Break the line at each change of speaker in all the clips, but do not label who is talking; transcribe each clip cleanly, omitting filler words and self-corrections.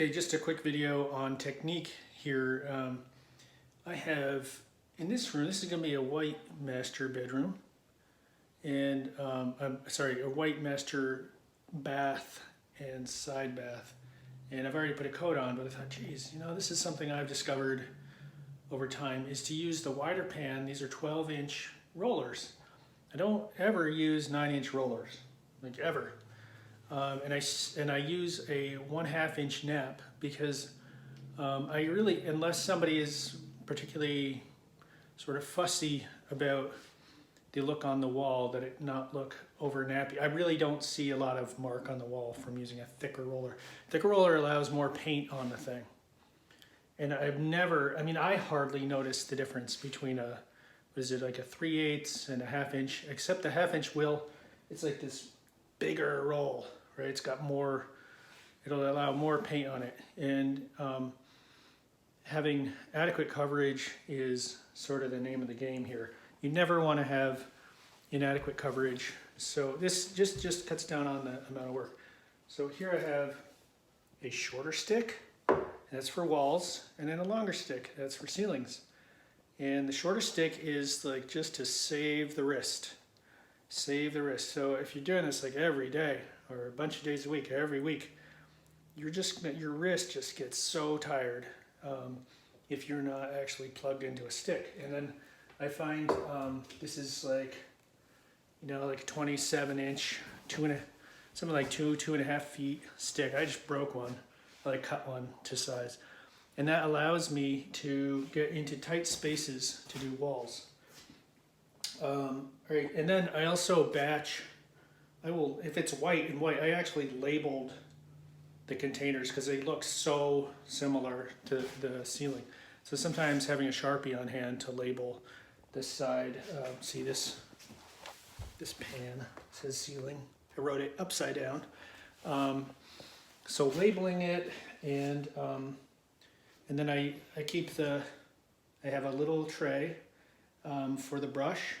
Hey, just a quick video on technique here. I have in this room, this is going to be a white master bedroom, and I'm sorry, a white master bath and side bath. And I've already put a coat on, but I thought, geez, this is something I've discovered over time, is to use the wider pan. These are 12-inch rollers. I don't ever use 9-inch rollers, like ever. And I use a 1/2 inch nap because I really, unless somebody is particularly sort of fussy about the look on the wall, that it not look over nappy, I really don't see a lot of mark on the wall from using a thicker roller. Thicker roller allows more paint on the thing. And I hardly notice the difference between like a 3/8 and a 1/2 inch, except the 1/2 inch it's like this bigger roll. Right, it's got more, it'll allow more paint on it, and having adequate coverage is sort of the name of the game here. You never want to have inadequate coverage, so this just cuts down on the amount of work. So here I have a shorter stick, that's for walls, and then a longer stick, that's for ceilings. And the shorter stick is like just to save the wrist. Save the wrist. So if you're doing this like every day, or a bunch of days a week, every week, your wrist just gets so tired if you're not actually plugged into a stick. And then I find this is like a 27-inch, something like 2.5 feet stick. I just broke one, I cut one to size, and that allows me to get into tight spaces to do walls. Right, and then I also batch. If it's white and white, I actually labeled the containers because they look so similar to the ceiling. So sometimes having a Sharpie on hand to label this side, see this pan says ceiling. I wrote it upside down. So labeling it, and then I have a little tray for the brush.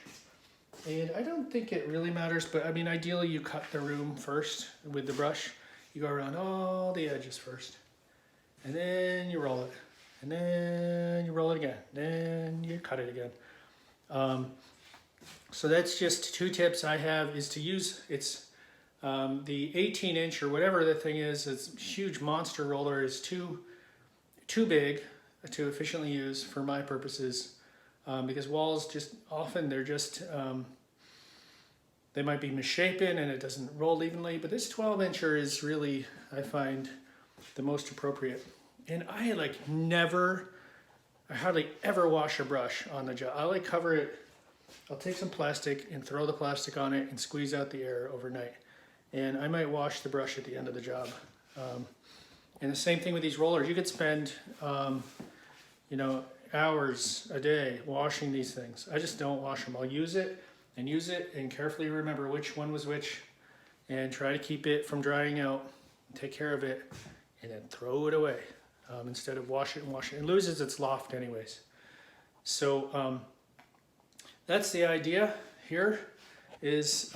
And I don't think it really matters, but I mean, ideally you cut the room first with the brush. You go around all the edges first, and then you roll it, and then you roll it again, then you cut it again. So that's just 2 tips I have, is to use, it's the 18-inch or whatever the thing is, it's huge monster roller is too big to efficiently use for my purposes. Because walls they might be misshapen and it doesn't roll evenly, but this 12-incher is really, I find, the most appropriate. And I hardly ever wash a brush on the job. I cover it, I'll take some plastic and throw the plastic on it and squeeze out the air overnight. And I might wash the brush at the end of the job. And the same thing with these rollers. You could spend, hours a day washing these things. I just don't wash them. I'll use it and carefully remember which one was which, and try to keep it from drying out, take care of it, and then throw it away instead of wash it. It loses its loft anyways. So that's the idea here, is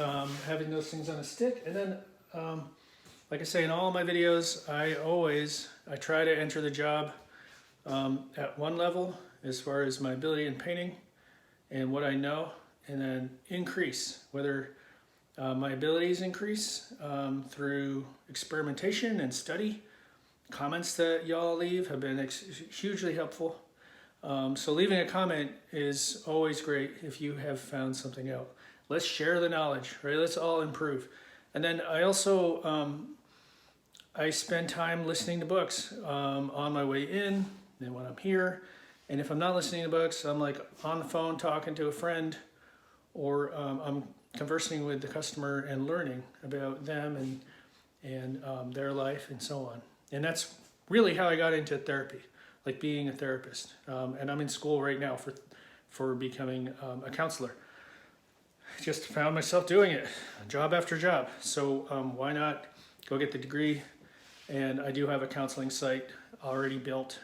having those things on a stick. And then like I say, in all of my videos, I try to enter the job at one level as far as my ability in painting and what I know, and then increase, whether my abilities increase through experimentation and study. Comments that y'all leave have been hugely helpful. So leaving a comment is always great if you have found something out. Let's share the knowledge, right? Let's all improve. And then I also, I spend time listening to books on my way in and when I'm here. And if I'm not listening to books, I'm like on the phone talking to a friend, or I'm conversing with the customer and learning about them and their life and so on. And that's really how I got into therapy, like being a therapist. And I'm in school right now for becoming a counselor. Just found myself doing it, job after job. So why not go get the degree? And I do have a counseling site already built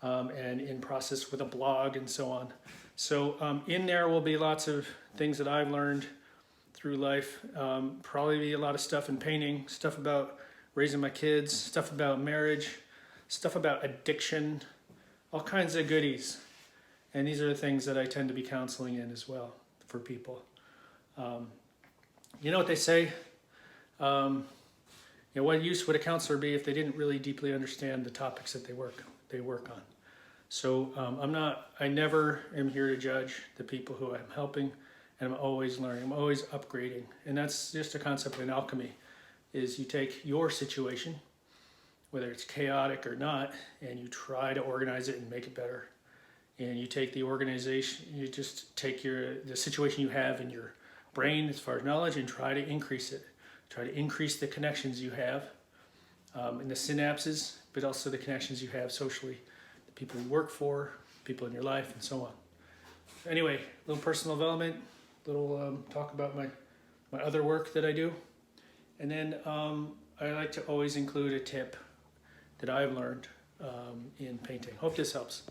and in process with a blog and so on. So in there will be lots of things that I've learned through life. Probably be a lot of stuff in painting, stuff about raising my kids, stuff about marriage, stuff about addiction, all kinds of goodies. And these are the things that I tend to be counseling in as well for people. You know what they say? What use would a counselor be if they didn't really deeply understand the topics that they work on? So I never am here to judge the people who I'm helping, and I'm always learning, I'm always upgrading. And that's just a concept in alchemy, is you take your situation, whether it's chaotic or not, and you try to organize it and make it better. And you take the organization, you just take the situation you have in your brain as far as knowledge and try to increase it. Try to increase the connections you have in the synapses, but also the connections you have socially, the people you work for, people in your life, and so on. Anyway, a little personal development, little talk about my other work that I do. And then I like to always include a tip that I've learned in painting. Hope this helps.